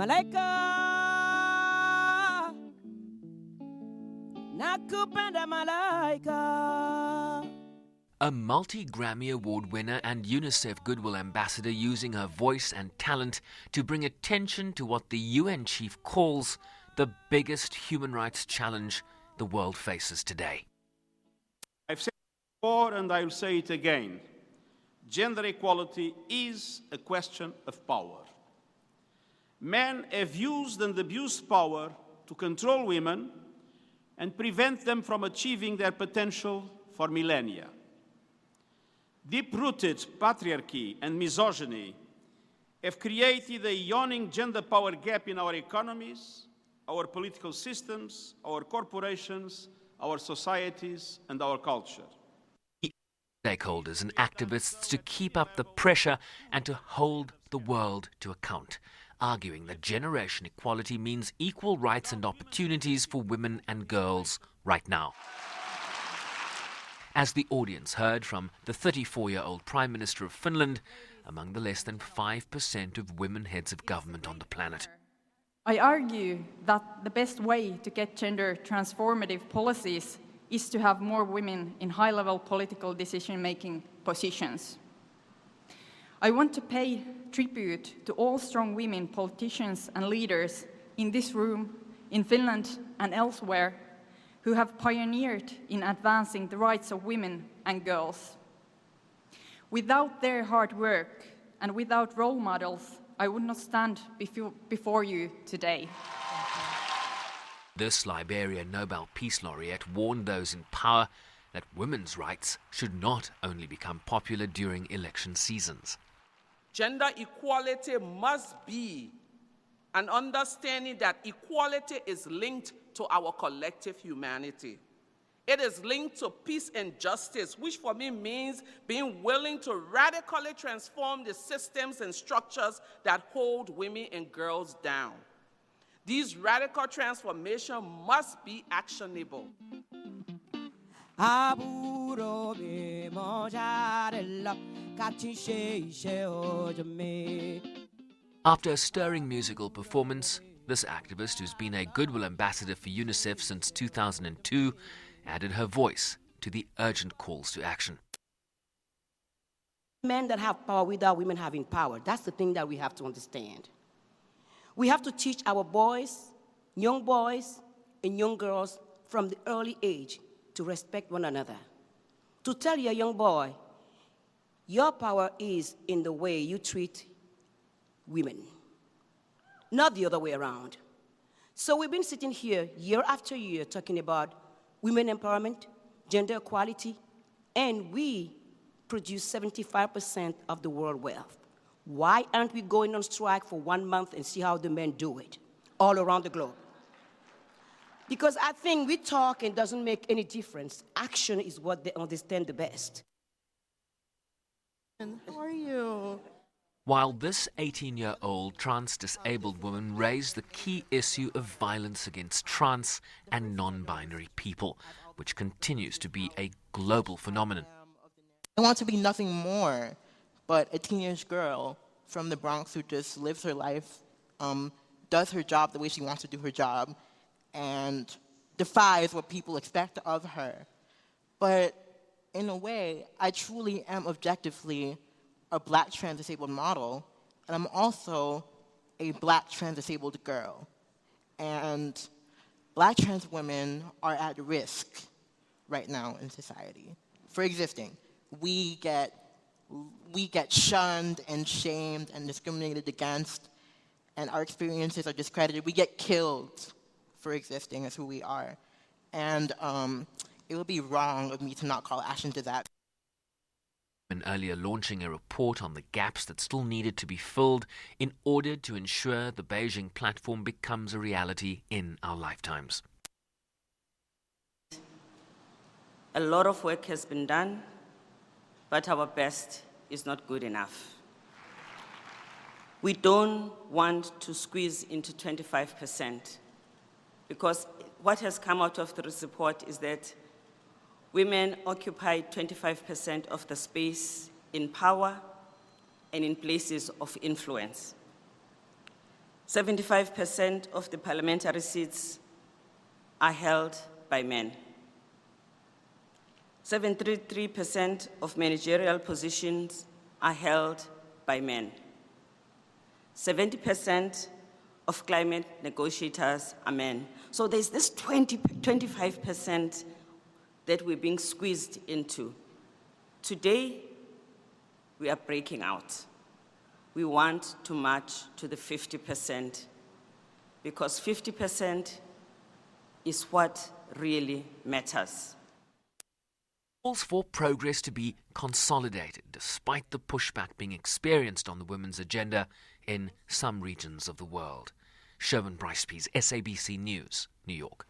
Malaika nakupenda malaika. A multi-Grammy Award winner and UNICEF Goodwill Ambassador using her voice and talent to bring attention to what the UN chief calls the biggest human rights challenge the world faces today. I've said it before and I'll say it again. Gender equality is a question of power. Men have used and abused power to control women and prevent them from achieving their potential for millennia. Deep-rooted patriarchy and misogyny have created a yawning gender power gap in our economies, our political systems, our corporations, our societies, and our culture. Stakeholders and activists to keep up the pressure and to hold the world to account, arguing that generation equality means equal rights and opportunities for women and girls right now. As the audience heard from the 34-year-old Prime Minister of Finland, among the less than 5% of women heads of government on the planet. I argue that the best way to get gender transformative policies is to have more women in high-level political decision-making positions. I want to pay tribute to all strong women politicians and leaders in this room, in Finland and elsewhere, who have pioneered in advancing the rights of women and girls. Without their hard work and without role models, I would not stand before you today. This Liberian Nobel Peace Laureate warned those in power that women's rights should not only become popular during election seasons. Gender equality must be an understanding that equality is linked to our collective humanity. It is linked to peace and justice, which for me means being willing to radically transform the systems and structures that hold women and girls down. These radical transformations must be actionable. After a stirring musical performance, this activist, who's been a Goodwill Ambassador for UNICEF since 2002, added her voice to the urgent calls to action. Men that have power without women having power, that's the thing that we have to understand. We have to teach our boys and young girls from the early age to respect one another. To tell your young boy, your power is in the way you treat women, not the other way around. So we've been sitting here year after year talking about women empowerment, gender equality, and we produce 75% of the world wealth. Why aren't we going on strike for 1 month and see how the men do it all around the globe? Because I think we talk and doesn't make any difference. Action is what they understand the best. How are you? While this 18-year-old trans-disabled woman raised the key issue of violence against trans and non-binary people, which continues to be a global phenomenon. I want to be nothing more but a teenage girl from the Bronx who just lives her life, does her job the way she wants to do her job, and defies what people expect of her. But in a way, I truly am objectively a black trans-disabled model, and I'm also a black trans-disabled girl. And black trans women are at risk right now in society for existing. We get shunned and shamed and discriminated against, and our experiences are discredited. We get killed for existing as who we are. And it would be wrong of me to not call action to that. And earlier launching a report on the gaps that still needed to be filled in order to ensure the Beijing Platform becomes a reality in our lifetimes. A lot of work has been done, but our best is not good enough. We don't want to squeeze into 25%, because what has come out of this report is that women occupy 25% of the space in power and in places of influence. 75% of the parliamentary seats are held by men. 73% of managerial positions are held by men. 70% of climate negotiators are men. So there's this 25% that we're being squeezed into. Today, we are breaking out. We want to march to the 50% because 50% is what really matters. Calls for progress to be consolidated despite the pushback being experienced on the women's agenda in some regions of the world. Sherman Bryce-Pease, SABC News, New York.